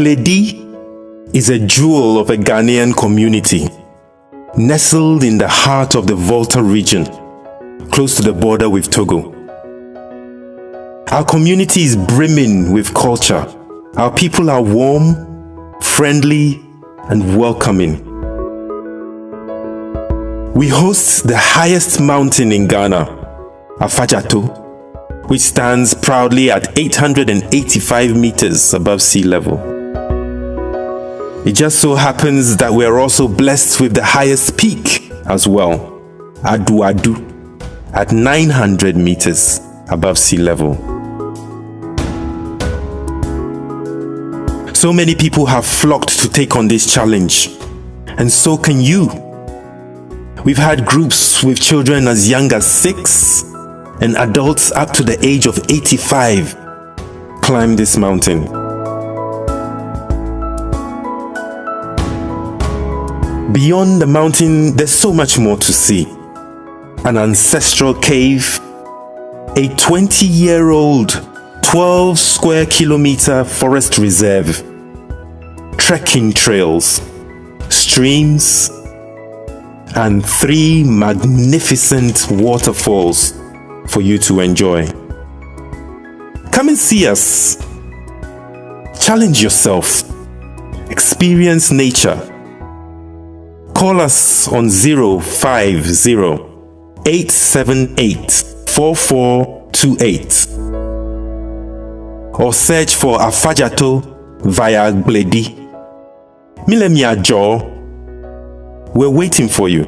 Gbledi is a jewel of a Ghanaian community, nestled in the heart of the Volta region, close to the border with Togo. Our community is brimming with culture. Our people are warm, friendly, and welcoming. We host the highest mountain in Ghana, Afadjato, which stands proudly at 885 meters above sea level. It just so happens that we are also blessed with the highest peak as well, Adu, at 900 meters above sea level. So many people have flocked to take on this challenge, and so can you. We've had groups with children as young as 6 and adults up to the age of 85 climb this mountain. Beyond the mountain, there's so much more to see. An ancestral cave, a 20-year-old 12 square kilometer forest reserve, trekking trails, streams, and 3 magnificent waterfalls for you to enjoy. Come and see us. Challenge yourself. Experience nature. Call us on 050-878-4428 or search for Afadjato via Gbledi. Milemia Jaw. We're waiting for you.